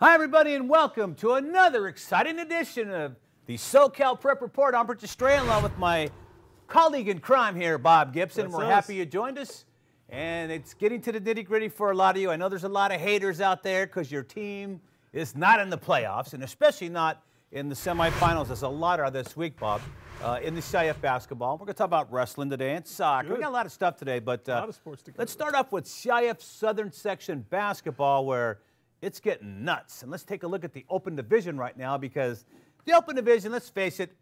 Hi, everybody, and welcome to another exciting edition of the SoCal Prep Report. I'm Richard Stray, along with my colleague in crime here, Bob Gibson. That's We're us. happy you joined us, and it's getting to the nitty-gritty for a lot of you. I know there's a lot of haters out there because your team is not in the playoffs, and especially not in the semifinals. There's a lot of this week, Bob, in the CIF basketball. We're going to talk about wrestling today and soccer. Good. We got a lot of stuff today, but A lot of sports to cover. let's start off with CIF Southern Section basketball, where it's getting nuts. And let's take a look at the Open Division right now, because the Open Division, let's face it,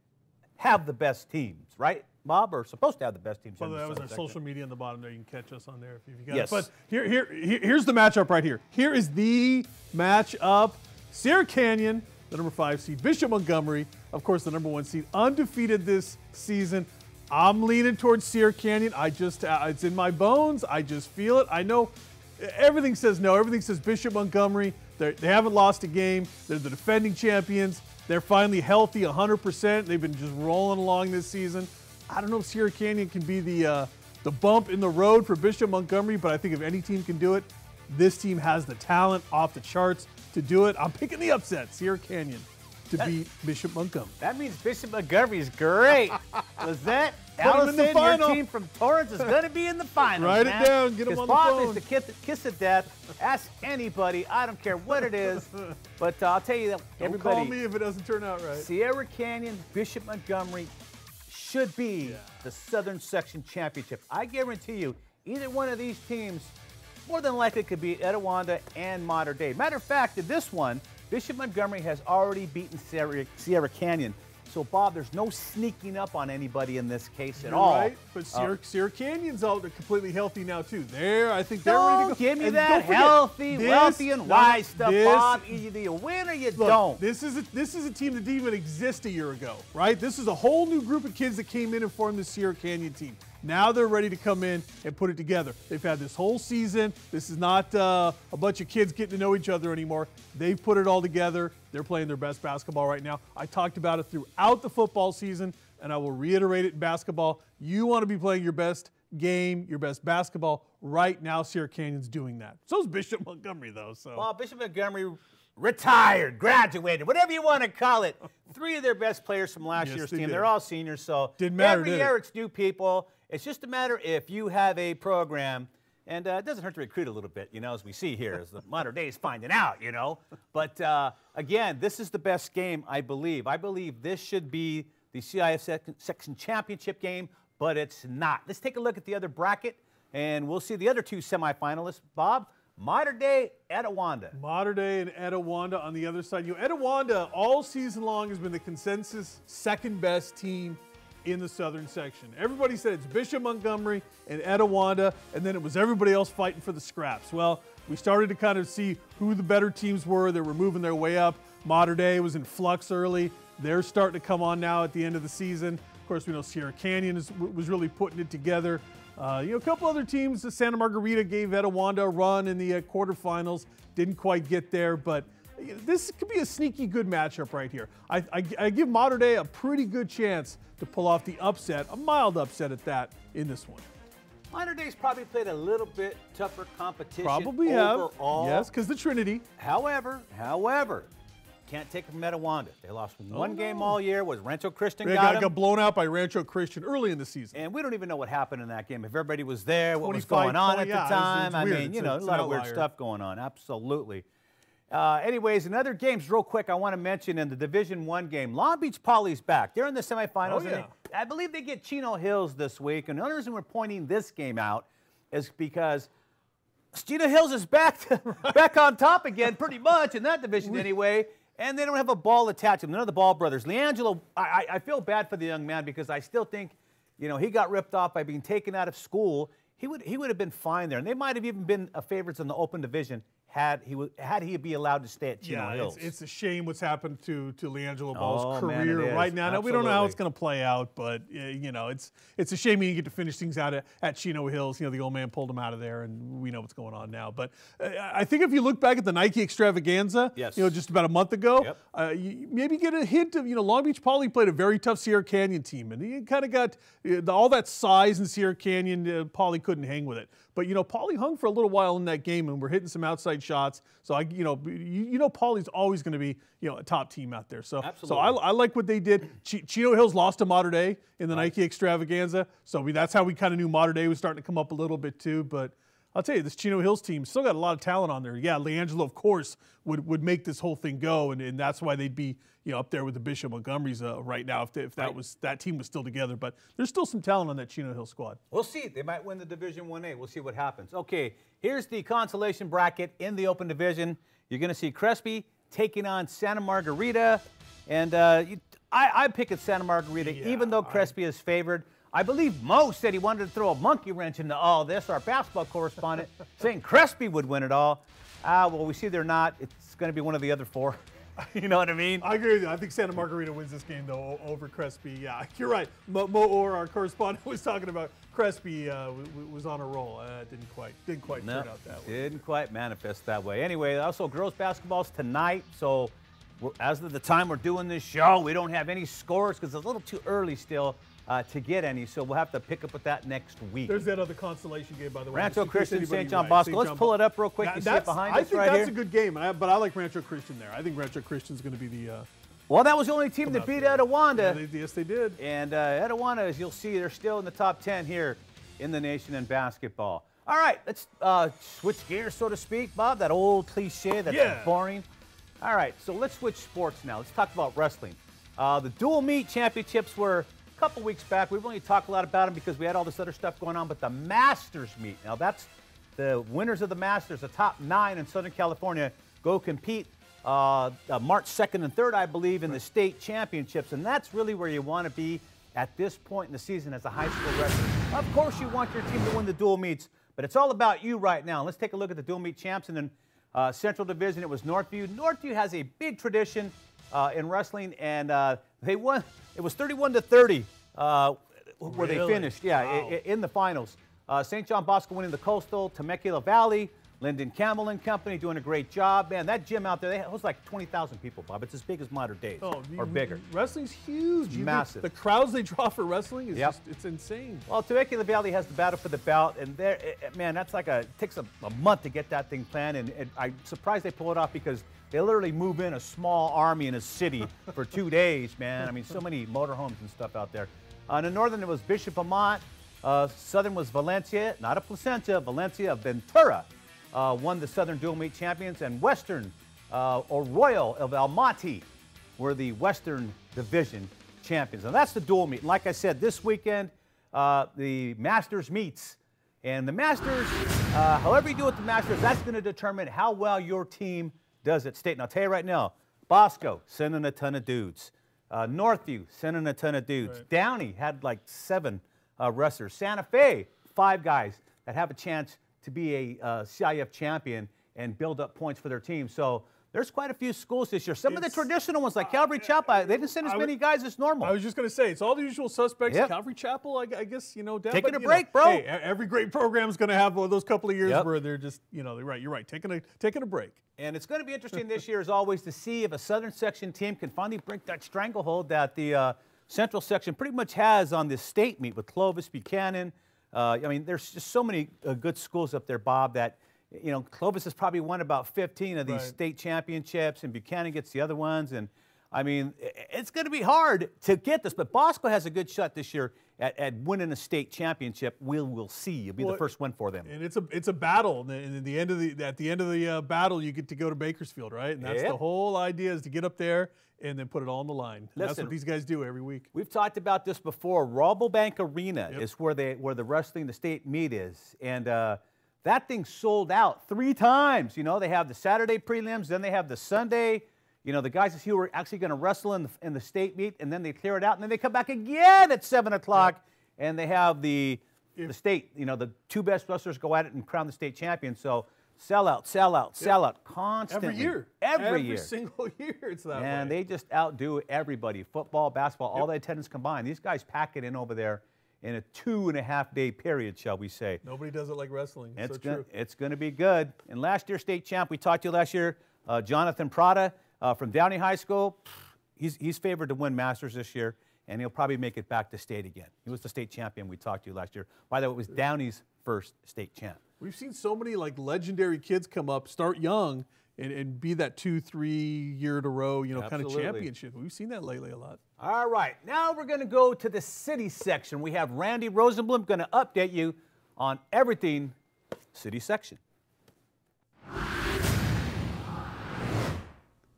have the best teams, right, Bob? Or supposed to have the best teams. Well, in the that was our Southern social media in the bottom there. You can catch us on there if you got Yes. it. But here's the matchup right here. Here is the matchup. Sierra Canyon, the number 5 seed. Bishop Montgomery, of course, the number 1 seed. Undefeated this season. I'm leaning towards Sierra Canyon. It's in my bones. I just feel it. I know everything says no. Everything says Bishop Montgomery. They haven't lost a game. They're the defending champions. They're finally healthy 100%. They've been just rolling along this season. I don't know if Sierra Canyon can be the bump in the road for Bishop Montgomery, but I think if any team can do it, this team has the talent off the charts to do it. I'm picking the upset, Sierra Canyon, to beat Bishop Montgomery. That means Bishop Montgomery is great. Lizette, Put him in the Allison, final. your team from Torrance is going to be in the finals. Write it man. down. Get 'em on the Bob phone. is the kiss of death. Ask anybody. I don't care what it is. But I'll tell you that Don't everybody. call me if it doesn't turn out right. Sierra Canyon, Bishop Montgomery should be the Southern Section Championship. I guarantee you, either one of these teams more than likely could beat Etiwanda and Modern Day. Matter of fact, in this one, Bishop Montgomery has already beaten Sierra Canyon. So, Bob, there's no sneaking up on anybody in this case at You're all. right, but Sierra Canyon's out. They're completely healthy now too. I think they're ready to Don't go. give me And that don't forget, healthy, this- wealthy, and no, wise stuff, this- Bob. Either you win or you Look, don't. This is a team that didn't even exist a year ago, right? This is a whole new group of kids that came in and formed the Sierra Canyon team. Now they're ready to come in and put it together. They've had this whole season. This is not a bunch of kids getting to know each other anymore. They've put it all together. They're playing their best basketball right now. I talked about it throughout the football season, and I will reiterate it in basketball. You want to be playing your best game, your best basketball. Right now, Sierra Canyon's doing that. So is Bishop Montgomery, though. So. Well, Bishop Montgomery retired, graduated, whatever you want to call it. 3 of their best players from last year's they team. did. They're all seniors, so Didn't matter, every did year it? it's new people. It's just a matter if you have a program, and it doesn't hurt to recruit a little bit, you know, as we see here, as the Modern Day is finding out, you know. But, again, this is the best game, I believe. I believe this should be the CIF Section Championship game, but it's not. Let's take a look at the other bracket, and we'll see the other 2 semifinalists. Bob, Modern Day, Etiwanda. Modern Day and Etiwanda on the other side. Etiwanda all season long has been the consensus second best team in the Southern Section. Everybody said it's Bishop Montgomery and Etiwanda, and then it was everybody else fighting for the scraps. Well, we started to kind of see who the better teams were. They were moving their way up. Modern Day was in flux early. They're starting to come on now at the end of the season. Of course, we know Sierra Canyon was really putting it together. A couple other teams, Santa Margarita gave Etiwanda a run in the quarterfinals. Didn't quite get there, but this could be a sneaky good matchup right here. I give Modern Day a pretty good chance to pull off the upset, a mild upset at that, in this one. Modern Day's probably played a little bit tougher competition Probably have. overall. Yes, because the Trinity. However, can't take it from Etiwanda. They lost one game all year. Was Rancho Christian They got got blown out by Rancho Christian early in the season. And we don't even know what happened in that game. If everybody was there, what was 25 going on at yeah, the it's time. I weird. mean, you It's know, a it's lot an of weird outlier. stuff going on. Absolutely. Anyways, in other games, real quick, I want to mention in the Division I game, Long Beach Poly's back. They're in the semifinals. Oh, yeah. I believe they get Chino Hills this week. And the only reason we're pointing this game out is because Chino Hills is back on top again, pretty much, in that division anyway. And they don't have a ball attached to them. None of the Ball brothers. Leangelo, I feel bad for the young man because I still think, you know, he got ripped off by being taken out of school. He would have been fine there. And they might have even been favorites in the Open Division had he be allowed to stay at Chino Hills. It's a shame what's happened to LeAngelo Ball's Oh, man, career it is. right now. Now, we don't know how Absolutely. it's going to play out, but you know, it's a shame he didn't get to finish things out at Chino Hills. You know, the old man pulled him out of there, and we know what's going on now. But I think if you look back at the Nike Extravaganza, Yes. you know, just about a month ago, Yep. you maybe get a hint of, you know, Long Beach Poly played a very tough Sierra Canyon team, and he kind of got all that size in Sierra Canyon. Poly couldn't hang with it. But, Paulie hung for a little while in that game, and we're hitting some outside shots. So, Paulie's always going to be, a top team out there. So, I like what they did. Chino Hills lost to Mater Dei in the Nike Extravaganza. So, that's how we kind of knew Mater Dei was starting to come up a little bit too. But I'll tell you, this Chino Hills team still got a lot of talent on there. Yeah, LeAngelo, of course, would make this whole thing go, and that's why they'd be up there with the Bishop Montgomerys right now if that team was still together. But there's still some talent on that Chino Hills squad. We'll see. They might win the Division 1A. We'll see what happens. Okay, here's the consolation bracket in the Open Division. You're going to see Crespi taking on Santa Margarita, and I'm picking Santa Margarita, even though Crespi is favored. I believe Mo said he wanted to throw a monkey wrench into all this, our basketball correspondent, saying Crespi would win it all. Well, we see they're not. It's going to be one of the other four. You know what I mean? I agree with you. I think Santa Margarita wins this game, though, over Crespi. Yeah, you're right. Mo Orr, our correspondent, was talking about Crespi was on a roll. Didn't quite turn out that way. Didn't quite manifest that way. Anyway, also girls basketball's tonight. So as of the time we're doing this show, we don't have any scores because it's a little too early still to get any, so we'll have to pick up with that next week. There's that other consolation game, by the way. Rancho Christian, St. John Bosco. Let's pull it up real quick. You see it behind us right here? I think that's a good game, but I like Rancho Christian there. I think Rancho Christian's going to be the well, that was the only team that beat Etiwanda. Yeah, yes, they did. And Etiwanda, as you'll see, they're still in the top 10 here in the nation in basketball. All right, let's switch gears, so to speak, Bob. That old cliche that's boring. All right, so let's switch sports now. Let's talk about wrestling. The dual meet championships were a couple weeks back. We've only talked a lot about them because we had all this other stuff going on, but the Masters meet. Now, that's the winners of the Masters, the top 9 in Southern California, go compete March 2nd and 3rd, I believe, in the state championships, and that's really where you want to be at this point in the season as a high school wrestler. Of course, you want your team to win the dual meets, but it's all about you right now. Let's take a look at the dual meet champs, and then Central Division, it was Northview. Northview has a big tradition in wrestling, and they won. It was 31-30 where they finished, in the finals. St. John Bosco winning the Coastal, Temecula Valley, Lyndon Campbell and Company doing a great job. Man, that gym out there, it was like 20,000 people, Bob. It's as big as Mater Dei or bigger. Wrestling's huge. Massive. The crowds they draw for wrestling is just, it's insane. Well, Temecula Valley has the battle for the belt, and there, man, that's like it takes a month to get that thing planned, and I'm surprised they pull it off because they literally move in a small army in a city for 2 days, man. I mean, so many motorhomes and stuff out there. In the northern, it was Bishop Amant. Southern was Valencia, not a Placentia, Valencia of Ventura. Won the Southern Dual Meet champions, and Western or Royal of Almaty were the Western Division champions. And that's the Dual Meet. And like I said, this weekend, the Masters meets. And the Masters, however you do with the Masters, that's going to determine how well your team does at state. And I'll tell you right now, Bosco sending a ton of dudes. Northview sending a ton of dudes. Right. Downey had like 7 wrestlers. Santa Fe, 5 guys that have a chance to be a CIF champion and build up points for their team. So there's quite a few schools this year. Some of the traditional ones, like Calvary Chapel, they didn't send as many guys as normal. I was just going to say, it's all the usual suspects. Yep. Calvary Chapel, I guess, down. Taking a break, bro. Hey, every great program is going to have those couple of years where they're just, you're right, taking a break. And it's going to be interesting this year, as always, to see if a Southern Section team can finally break that stranglehold that the Central Section pretty much has on this state meet with Clovis, Buchanan. I mean, there's just so many good schools up there, Bob, that, Clovis has probably won about 15 of these state championships, and Buchanan gets the other ones. And, I mean, it's going to be hard to get this, but Bosco has a good shot this year at winning a state championship. We'll see. It'll be the first one for them. And it's a battle. And at the end of the battle, you get to go to Bakersfield, right? And that's the whole idea, is to get up there and then put it all on the line. Listen, that's what these guys do every week. We've talked about this before. Rabobank Arena is where the wrestling, the state meet is. And that thing sold out 3 times. They have the Saturday prelims, then they have the Sunday. The guys who are actually going to wrestle in the state meet, and then they clear it out, and then they come back again at 7 o'clock, and they have the state, the 2 best wrestlers go at it and crown the state champion. So sell out constantly. Every year. Every single year it's that way. And they just outdo everybody. Football, basketball, all the attendance combined. These guys pack it in over there in a 2.5-day period, shall we say. Nobody does it like wrestling. It's going to be good. And last year's state champ, we talked to you last year, Jonathan Prada from Downey High School. He's favored to win Masters this year, and he'll probably make it back to state again. He was the state champion we talked to you last year. By the way, it was Downey's first state champ. We've seen so many like legendary kids come up, start young, and be that 2-3 year in a row, kind of championship. We've seen that lately a lot. All right, now we're going to go to the city section. We have Randy Rosenblum going to update you on everything city section.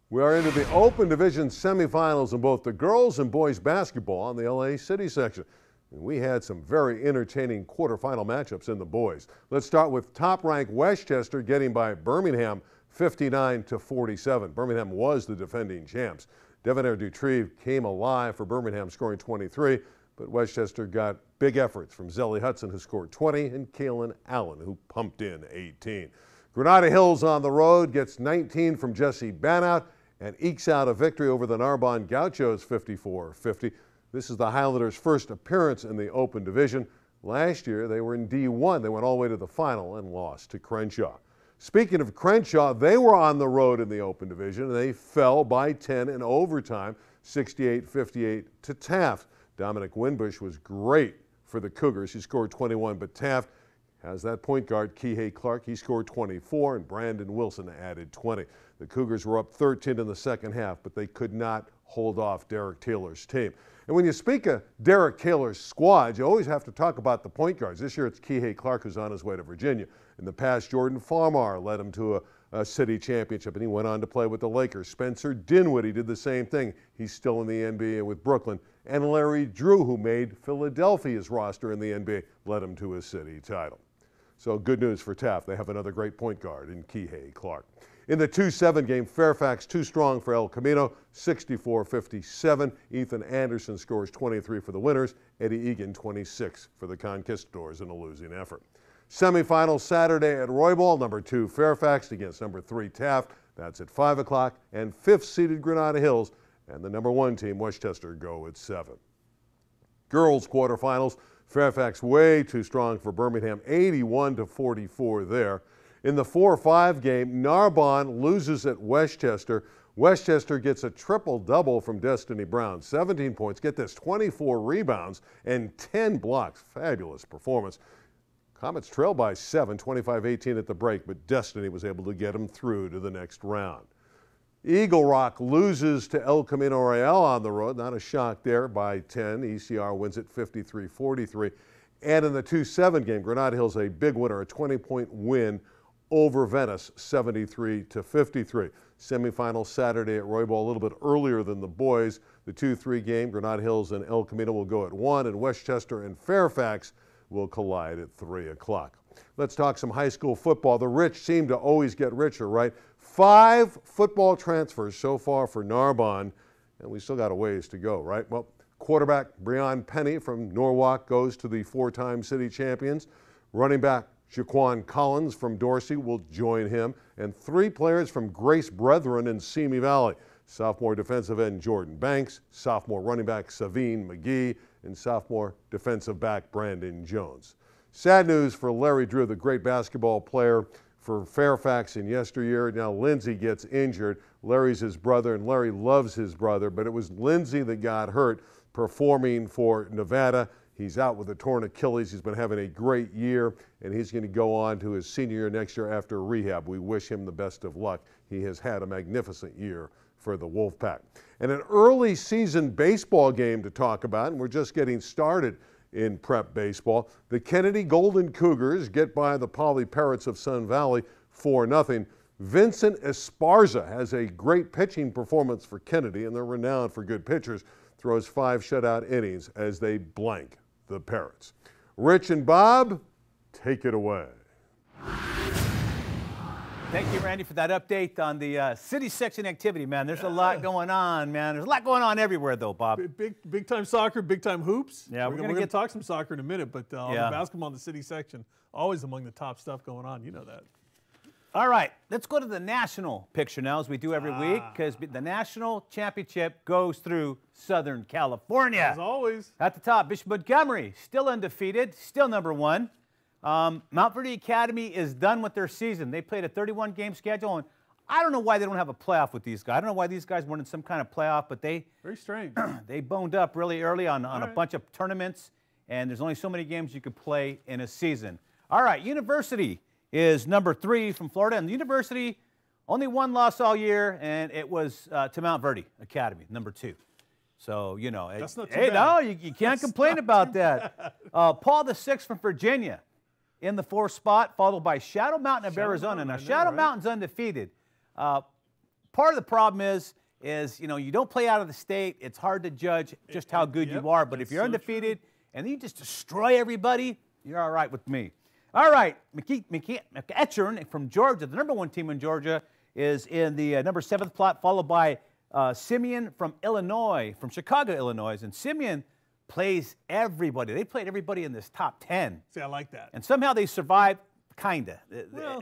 We are into the Open Division semifinals in both the girls and boys basketball on the LA City section. And we had some very entertaining quarterfinal matchups in the boys. Let's start with top-ranked Westchester getting by Birmingham 59-47. Birmingham was the defending champs. Devonair Dutrieve came alive for Birmingham, scoring 23, but Westchester got big efforts from Zelly Hudson, who scored 20, and Kaylin Allen, who pumped in 18. Granada Hills on the road gets 19 from Jesse Banout and ekes out a victory over the Narbonne Gauchos 54-50. This is the Highlanders' first appearance in the Open Division. Last year, they were in D1. They went all the way to the final and lost to Crenshaw. Speaking of Crenshaw, they were on the road in the Open Division, and they fell by 10 in overtime, 68-58 to Taft. Dominic Winbush was great for the Cougars. He scored 21, but Taft has that point guard, Kihei Clark. He scored 24, and Brandon Wilson added 20. The Cougars were up 13 in the second half, but they could not hold off Derek Taylor's team. And when you speak of Derek Taylor's squad, you always have to talk about the point guards. This year it's Kihei Clark, who's on his way to Virginia. In the past, Jordan Farmar led him to a city championship, and he went on to play with the Lakers. Spencer Dinwiddie did the same thing. He's still in the NBA with Brooklyn. And Larry Drew, who made Philadelphia's roster in the NBA, led him to a city title. So good news for Taft. They have another great point guard in Kihei Clark. In the 2-7 game, Fairfax too strong for El Camino, 64-57. Ethan Anderson scores 23 for the winners. Eddie Egan 26 for the Conquistadors in a losing effort. Semifinal Saturday at Roybal, number 2 Fairfax against number 3 Taft. That's at 5 o'clock. And 5th-seeded Granada Hills and the number 1 team, Westchester, go at 7. Girls quarterfinals, Fairfax way too strong for Birmingham, 81-44 there. In the 4-5 game, Narbonne loses at Westchester. Westchester gets a triple-double from Destiny Brown. 17 points, get this, 24 rebounds and 10 blocks. Fabulous performance. Comets trail by 7, 25-18 at the break, but Destiny was able to get them through to the next round. Eagle Rock loses to El Camino Real on the road. Not a shock there, by 10. ECR wins it 53-43. And in the 2-7 game, Granada Hills a big winner, a 20-point win over Venice, 73-53. Semifinal Saturday at Roybal, a little bit earlier than the boys. The 2-3 game, Granada Hills and El Camino will go at 1, and Westchester and Fairfax will collide at 3 o'clock. Let's talk some high school football. The rich seem to always get richer, right? 5 football transfers so far for Narbonne, and we still got a ways to go, right? Well, quarterback Breon Penny from Norwalk goes to the 4-time city champions. Running back Jaquan Collins from Dorsey will join him, and 3 players from Grace Brethren in Simi Valley. Sophomore defensive end Jordan Banks, sophomore running back Savine McGee, and sophomore defensive back Brandon Jones. Sad news for Larry Drew, the great basketball player for Fairfax in yesteryear. Now Lindsey gets injured. Larry's his brother, and Larry loves his brother, but it was Lindsey that got hurt performing for Nevada. He's out with a torn Achilles. He's been having a great year, and he's going to go on to his senior year next year after rehab. We wish him the best of luck. He has had a magnificent year for the Wolfpack. And an early season baseball game to talk about, and we're just getting started in prep baseball. The Kennedy Golden Cougars get by the Poly Parrots of Sun Valley 4-0. Vincent Esparza has a great pitching performance for Kennedy, and they're renowned for good pitchers. Throws 5 shutout innings as they blank the Parrots. Rich and Bob, take it away. Thank you, Randy, for that update on the city section activity, man. There's a lot going on, man. There's a lot going on everywhere, though, Bob. Big time soccer, big time hoops. Yeah, we're going to talk some soccer in a minute, but on the basketball in the city section, always among the top stuff going on. You know that. All right, let's go to the national picture now, as we do every week, because the national championship goes through Southern California. As always. At the top, Bishop Montgomery, still undefeated, still number 1. Mount Verde Academy is done with their season. They played a 31-game schedule, and I don't know why they don't have a playoff with these guys. I don't know why these guys weren't in some kind of playoff, but they very strange. They boned up really early on a bunch of tournaments, and there's only so many games you could play in a season. All right, University is number 3 from Florida, and the University only one loss all year, and it was to Mount Verde Academy, number 2. So, you know, that's not too hey, bad. no, you can't complain about that. Paul VI from Virginia in the 4th spot, followed by Shadow Mountain of Arizona. Now, Shadow Mountain's undefeated. Part of the problem is, you know, you don't play out of the state. It's hard to judge just how good you are. But if you're undefeated and you just destroy everybody, you're all right with me. All right, McEachern from Georgia, the number 1 team in Georgia, is in the number 7th plot, followed by Simeon from Illinois, from Chicago, Illinois. And Simeon plays everybody. They played everybody in this top 10. See, I like that. And somehow they survived, kind of.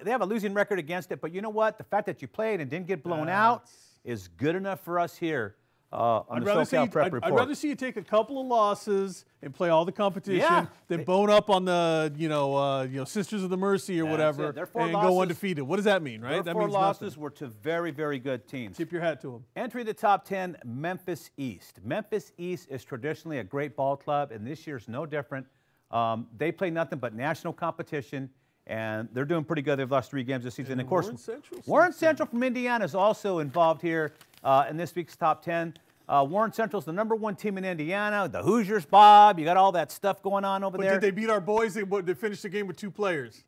They have a losing record against it, but you know what? The fact that you played and didn't get blown out is good enough for us here on the SoCal Prep Report. I'd rather see you take a couple of losses and play all the competition than bone up on the Sisters of the Mercy or whatever and go undefeated. What does that mean, right? Their 4 losses were to very, very good teams. Tip your hat to them. Entry the top 10, Memphis East. Memphis East is traditionally a great ball club, and this year's no different. They play nothing but national competition, and they're doing pretty good. They've lost 3 games this season. And of course, Warren Central from Indiana is also involved here in this week's top 10. Warren Central's the number 1 team in Indiana. The Hoosiers, Bob. You got all that stuff going on over there. Did they beat our boys? They finished the game with 2 players.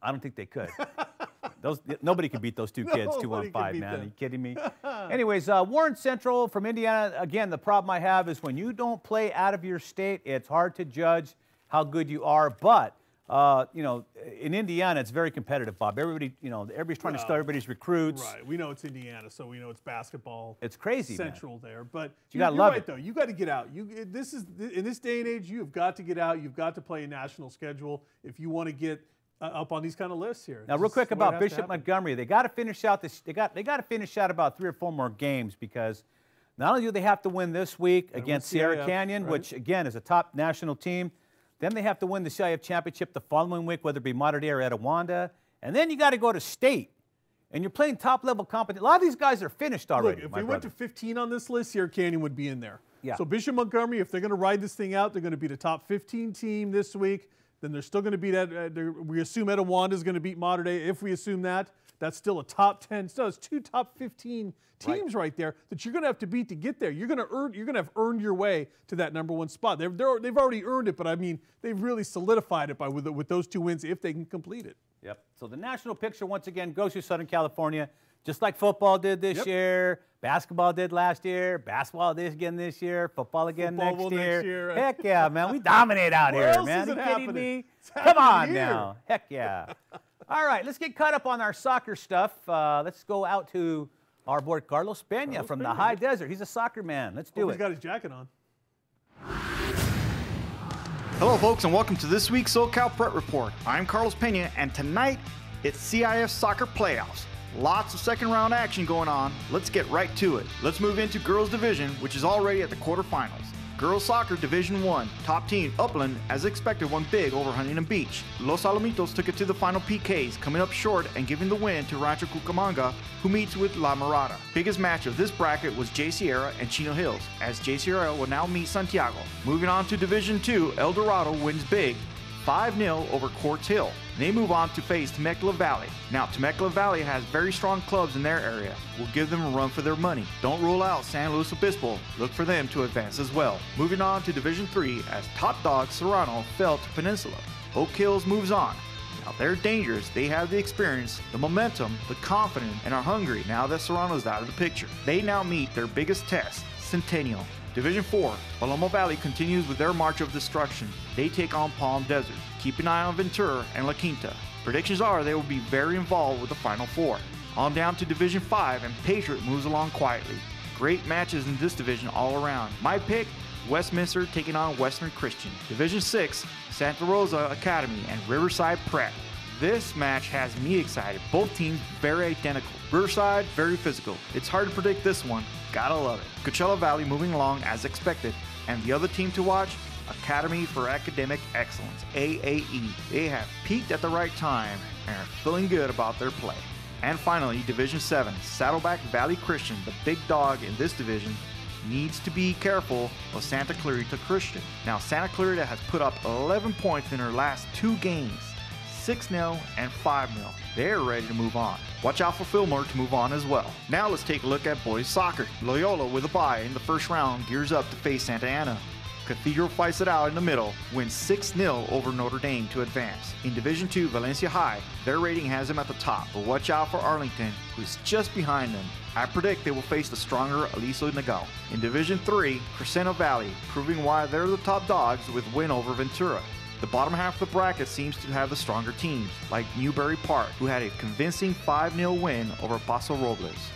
I don't think they could. Nobody can beat those 2 kids, 2-on-5, man. Are you kidding me? Anyways, Warren Central from Indiana, again, the problem I have is when you don't play out of your state, it's hard to judge how good you are. But, you know, in Indiana, it's very competitive, Bob. Everybody, you know, everybody's trying to steal everybody's recruits. Right. We know it's Indiana, so we know it's basketball. It's crazy, Central there. But you got to love it, though. You got to get out. In this day and age, you've got to get out. You've got to play a national schedule if you want to get up on these kind of lists here. Now, real quick about Bishop Montgomery, they got to finish out this. They got to finish out about 3 or 4 more games because not only do they have to win this week against Sierra Canyon, which again is a top national team, then they have to win the CIF championship the following week, whether it be Mater Dei or Etiwanda, and then you got to go to state, and you're playing top level competition. A lot of these guys are finished already. Look, if we went to 15 on this list, Sierra Canyon would be in there. Yeah. So Bishop Montgomery, if they're going to ride this thing out, they're going to be the top 15 team this week. Then they're still going to beat, we assume Etiwanda is going to beat Mater Dei. If we assume that, that's still a top 10. So it's 2 top 15 teams right there that you're going to have to beat to get there. You're going to have earned your way to that number 1 spot. They've already earned it, but I mean, they've really solidified it with those 2 wins if they can complete it. Yep. So the national picture once again goes to Southern California, just like football did this year, basketball did last year, basketball did again this year, football again next year. Heck yeah, man, we dominate out here, man. Are you kidding me? Come on now. Heck yeah. All right, let's get caught up on our soccer stuff. Let's go out to our boy Carlos Peña from the high desert. He's a soccer man. Let's do it. He's got his jacket on. Hello, folks, and welcome to this week's SoCal Prep Report. I'm Carlos Peña, and tonight it's CIF Soccer Playoffs. Lots of second-round action going on. Let's get right to it. Let's move into Girls Division, which is already at the quarterfinals. Girls Soccer Division 1. Top team, Upland, as expected, won big over Huntington Beach. Los Alamitos took it to the final PKs, coming up short and giving the win to Rancho Cucamonga, who meets with La Mirada. Biggest match of this bracket was J Sierra and Chino Hills, as J Sierra will now meet Santiago. Moving on to Division 2, El Dorado wins big, 5-0 over Quartz Hill. They move on to face Temecula Valley. Now, Temecula Valley has very strong clubs in their area. We'll give them a run for their money. Don't rule out San Luis Obispo. Look for them to advance as well. Moving on to Division 3 as top dog Serrano fell to Peninsula. Oak Hills moves on. Now, they're dangerous. They have the experience, the momentum, the confidence, and are hungry now that Serrano's out of the picture. They now meet their biggest test, Centennial. Division 4, Paloma Valley continues with their march of destruction. They take on Palm Desert. Keep an eye on Ventura and La Quinta. Predictions are they will be very involved with the Final 4. On down to Division 5, and Patriot moves along quietly. Great matches in this division all around. My pick, Westminster taking on Western Christian. Division 6, Santa Rosa Academy and Riverside Prep. This match has me excited. Both teams very identical. Riverside, very physical. It's hard to predict this one. Gotta love it. Coachella Valley moving along as expected. And the other team to watch, Academy for Academic Excellence, AAE. They have peaked at the right time and are feeling good about their play. And finally, Division 7, Saddleback Valley Christian, the big dog in this division, needs to be careful of Santa Clarita Christian. Now, Santa Clarita has put up 11 points in her last 2 games. 6-0 and 5-0. They're ready to move on. Watch out for Fillmore to move on as well. Now let's take a look at boys soccer. Loyola with a bye in the first round gears up to face Santa Ana. Cathedral fights it out in the middle, wins 6-0 over Notre Dame to advance. In Division II, Valencia High, their rating has them at the top, but watch out for Arlington, who's just behind them. I predict they will face the stronger Aliso Nagao. In Division III, Crescento Valley, proving why they're the top dogs with win over Ventura. The bottom half of the bracket seems to have the stronger teams, like Newberry Park, who had a convincing 5-0 win over Paso Robles.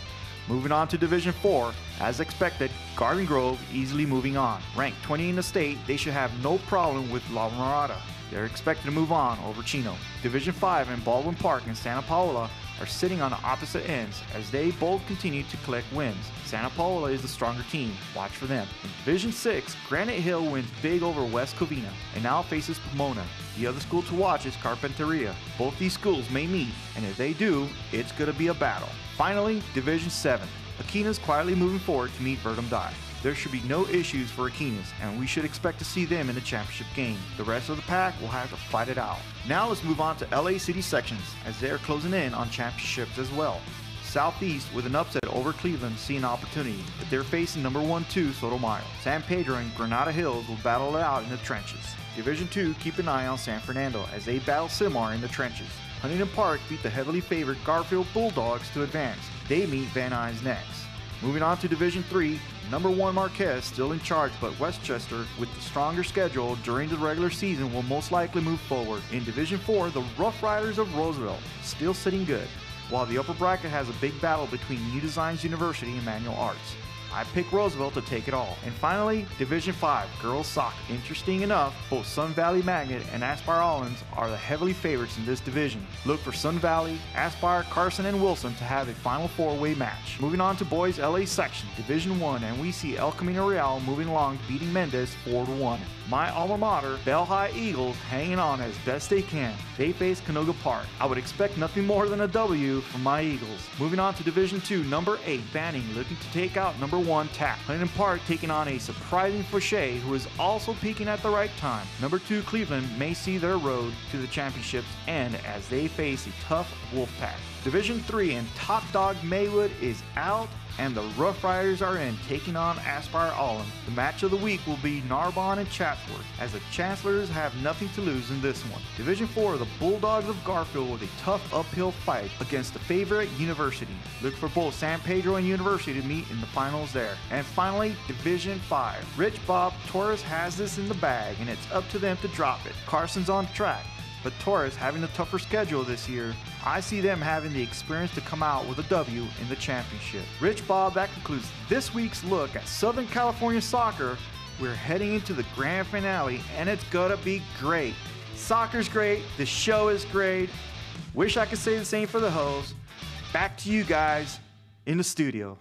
Moving on to Division 4, as expected, Garden Grove easily moving on. Ranked 20 in the state, they should have no problem with La Mirada. They're expected to move on over Chino. Division 5 and Baldwin Park and Santa Paula are sitting on the opposite ends as they both continue to collect wins. Santa Paula is the stronger team. Watch for them. In Division 6, Granite Hill wins big over West Covina and now faces Pomona. The other school to watch is Carpinteria. Both these schools may meet, and if they do, it's going to be a battle. Finally, Division 7. Aquinas quietly moving forward to meet Verdum Dye. There should be no issues for Aquinas, and we should expect to see them in the championship game. The rest of the pack will have to fight it out. Now let's move on to LA City sections, as they are closing in on championships as well. Southeast with an upset over Cleveland see an opportunity, but they're facing number 1-2 Sotomayor. San Pedro and Granada Hills will battle it out in the trenches. Division 2 keep an eye on San Fernando as they battle Symar in the trenches. Huntington Park beat the heavily favored Garfield Bulldogs to advance. They meet Van Nuys next. Moving on to Division 3, number 1 Marquez still in charge, but Westchester, with the stronger schedule during the regular season, will most likely move forward. In Division 4, the Rough Riders of Roosevelt still sitting good, while the upper bracket has a big battle between New Designs University and Manual Arts. I pick Roosevelt to take it all. And finally, Division 5, girls soccer. Interesting enough, both Sun Valley Magnet and Aspire Allens are the heavily favorites in this division. Look for Sun Valley, Aspire, Carson, and Wilson to have a final 4-way match. Moving on to boys LA section, Division 1, and we see El Camino Real moving along, beating Mendez 4-1. My alma mater, Bell High Eagles, hanging on as best they can. They face Canoga Park. I would expect nothing more than a W from my Eagles. Moving on to Division 2, number 8, Banning looking to take out number 1, Taft. Huntington Park taking on a surprising Fauché, who is also peaking at the right time. Number 2, Cleveland may see their road to the championships end as they face a tough Wolfpack. Division 3 and top dog Maywood is out, and the Rough Riders are in, taking on Aspire Allen. The match of the week will be Narbonne and Chatsworth, as the Chancellors have nothing to lose in this one. Division 4, the Bulldogs of Garfield with a tough uphill fight against the favorite University. Look for both San Pedro and University to meet in the finals there. And finally, Division 5. Rich Bob Torres has this in the bag, and it's up to them to drop it. Carson's on track, but Torres having a tougher schedule this year, I see them having the experience to come out with a W in the championship. Rich Bob, that concludes this week's look at Southern California soccer. We're heading into the grand finale, and it's gonna be great. Soccer's great, the show is great. Wish I could say the same for the host. Back to you guys in the studio.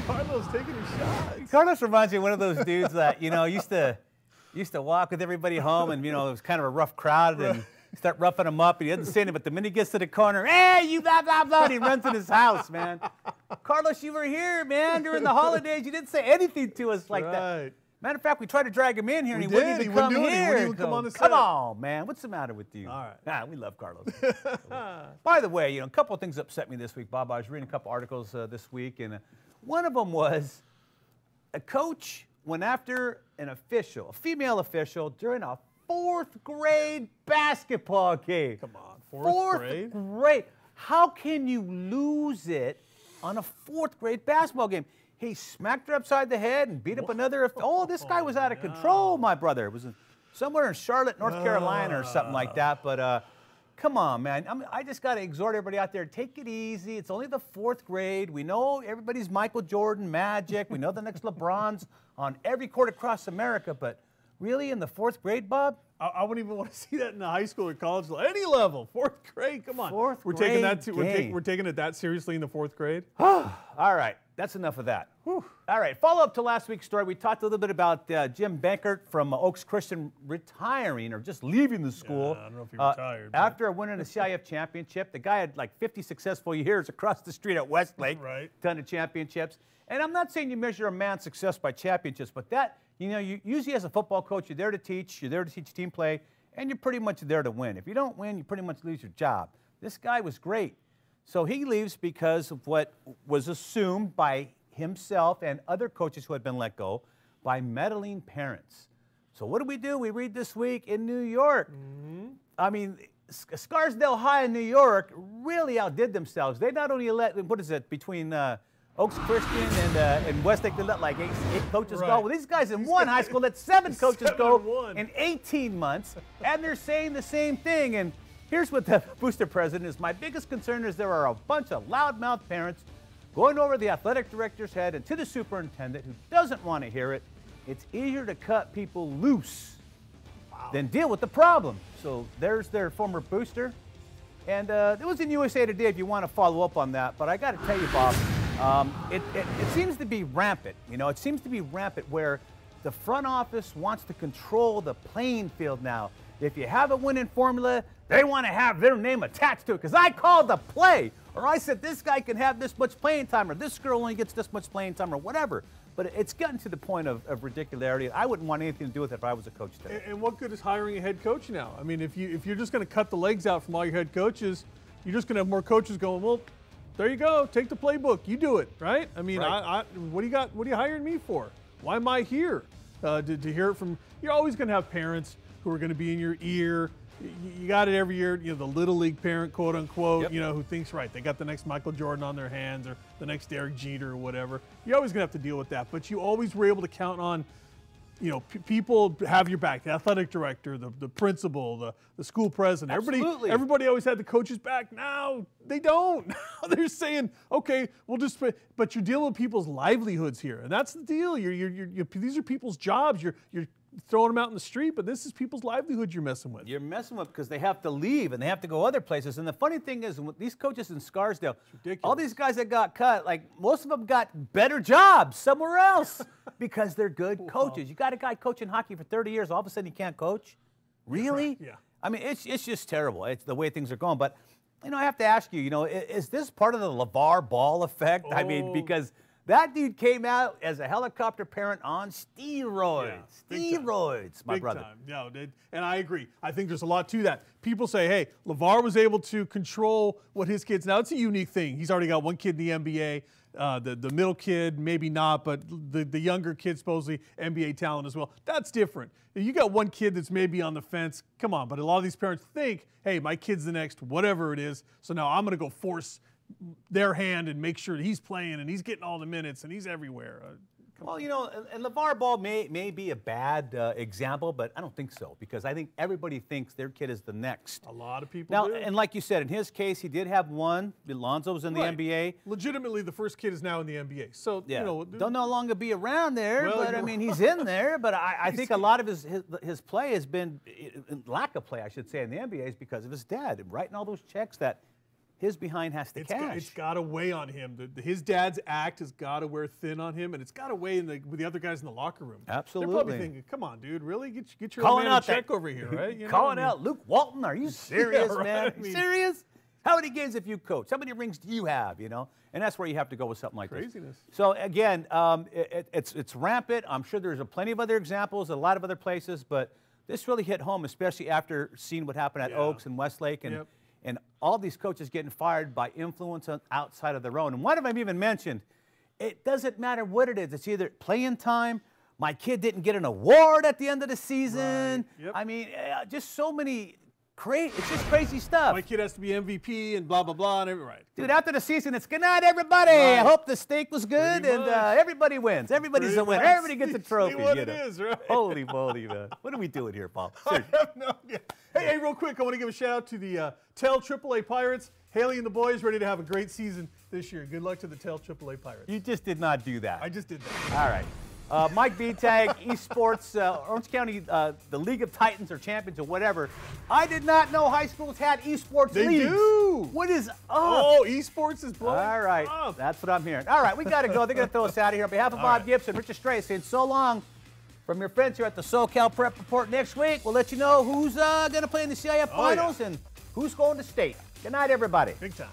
Carlos taking a shot. Carlos reminds me of one of those dudes that, used to walk with everybody home, and, it was kind of a rough crowd, and start roughing him up, and he doesn't say anything, but the minute he gets to the corner, hey, you blah, blah, blah, and he runs in his house, man. Carlos, you were here, man, during the holidays. You didn't say anything to us like that. Matter of fact, we tried to drag him in here, and he wouldn't even come here. He wouldn't even come on the set. Come on, man. What's the matter with you? All right. We love Carlos. By the way, a couple of things upset me this week, Bob. I was reading a couple articles this week, and one of them was a coach went after an official, a female official, during a 4th grade basketball game. Come on, fourth grade? Grade. How can you lose it on a 4th grade basketball game? He smacked her upside the head and beat up another. Oh, this guy was out of control, my brother. It was somewhere in Charlotte, North Carolina or something like that. But come on, man. I just got to exhort everybody out there, take it easy. It's only the 4th grade. We know everybody's Michael Jordan, Magic. We know the next LeBron's on every court across America, but really, in the 4th grade, Bob? I wouldn't even want to see that in the high school or college level. Any level, 4th grade. Come on. We're taking that. We're taking it that seriously in the 4th grade. All right, that's enough of that. Whew. All right, follow up to last week's story. We talked a little bit about Jim Bankert from Oaks Christian retiring or just leaving the school. Yeah, I don't know if he retired. After winning a CIF championship, the guy had like 50 successful years across the street at Westlake. Right. Ton of championships. And I'm not saying you measure a man's success by championships, but that. You usually as a football coach, you're there to teach team play, and you're pretty much there to win. If you don't win, you pretty much lose your job. This guy was great. So he leaves because of what was assumed by himself and other coaches who had been let go by meddling parents. So what do? We read this week in New York. I mean, Scarsdale High in New York really outdid themselves. They not only let, what is it, between Oaks Christian and Westlake, they let like eight coaches go. Well, these guys in one high school let 7 coaches go in 18 months, and they're saying the same thing. And here's what the booster president is. My biggest concern is there are a bunch of loudmouth parents going over the athletic director's head and to the superintendent who doesn't want to hear it. It's easier to cut people loose than deal with the problem. So there's their former booster. And it was in USA Today if you want to follow up on that. But I got to tell you, Bob, it seems to be rampant. You know, it seems to be rampant where the front office wants to control the playing field now. If you have a winning formula, they want to have their name attached to it. Because I called the play, or I said this guy can have this much playing time, or this girl only gets this much playing time, or whatever. But it's gotten to the point of ridicularity. I wouldn't want anything to do with it if I was a coach today. And what good is hiring a head coach now? I mean, if you're just going to cut the legs out from all your head coaches, you're just going to have more coaches going, well, there you go, take the playbook, you do it, right? I mean, right. What do you got? What are you hiring me for? Why am I here? To hear it from? You're always going to have parents who are going to be in your ear. You got it every year, you know, the little league parent, quote unquote, you know, who thinks, right, they got the next Michael Jordan on their hands or the next Derek Jeter or whatever. You're always going to have to deal with that. But you always were able to count on, you know, people have your back, the athletic director, the principal, the school president. Absolutely. Everybody always had the coach's back. Now they don't. They're saying, okay, we'll just, but you're dealing with people's livelihoods here. And that's the deal. These are people's jobs. You're throwing them out in the street, but this is people's livelihood you're messing with. You're messing with because they have to leave and they have to go other places. And the funny thing is, these coaches in Scarsdale, all these guys that got cut, like most of them got better jobs somewhere else because they're good coaches. You got a guy coaching hockey for 30 years, all of a sudden he can't coach? Really? Yeah. I mean, it's just terrible. It's the way things are going. But, you know, I have to ask you, you know, is this part of the LeVar Ball effect? I mean, because that dude came out as a helicopter parent on steroids. Yeah, steroids, my brother. Time. No, and I agree. I think there's a lot to that. People say, hey, LeVar was able to control what his kids. Now, it's a unique thing. He's already got one kid in the NBA. The middle kid, maybe not, but the younger kid, supposedly NBA talent as well. That's different. You got one kid that's maybe on the fence. Come on, but a lot of these parents think, hey, my kid's the next whatever it is, so now I'm going to go force their hand and make sure that he's playing and he's getting all the minutes and he's everywhere. Well, you know, and LeVar Ball may be a bad example, but I don't think so because I think everybody thinks their kid is the next. A lot of people do. And like you said, in his case, he did have one. Alonzo was in the NBA. Legitimately, the first kid is now in the NBA. So, you know. Don't no longer be around there, Well, but I mean, he's in there. But I think a lot of his play has been, lack of play, I should say, in the NBA is because of his dad writing all those checks that his behind has to cash. It's got to weigh on him. His dad's act has got to wear thin on him, and it's got to weigh with the other guys in the locker room. Absolutely. They're probably thinking, come on, dude, really? Get your calling man out a check over here, right? You know calling out Luke Walton. Are you serious, right? man? I mean, serious? How many games have you coached? How many rings do you have, you know? And that's where you have to go with something like Craziness. this. So, again, it's rampant. I'm sure there's plenty of other examples, a lot of other places, but this really hit home, especially after seeing what happened at Oaks and Westlake and all these coaches getting fired by influence outside of their own. And one of them even mentioned, it doesn't matter what it is. It's either playing time, my kid didn't get an award at the end of the season. Right. Yep. I mean, just so many it's just crazy stuff. My kid has to be MVP and blah, blah, blah. And right. Dude, after the season, it's good night, everybody. I hope the steak was good and everybody wins. Everybody's a winner. Everybody gets a trophy. See what it is, right? Holy moly, man. What are we doing here, Paul? I have no idea. Hey, real quick, I want to give a shout out to the Tell AAA Pirates. Haley and the boys ready to have a great season this year. Good luck to the Tell AAA Pirates. You just did not do that. I just did that. All right. Mike Vitag, Esports, Orange County, the League of Titans or champions or whatever. I did not know high schools had esports leagues. They do. What is up? Oh, esports is blowing All right. up. That's what I'm hearing. All right, we got to go. They're going to throw us out of here. On behalf of Bob Gibson, Richard Stray saying so long from your friends here at the SoCal Prep Report. Next week, we'll let you know who's going to play in the CIF Finals and who's going to state. Good night, everybody. Big time.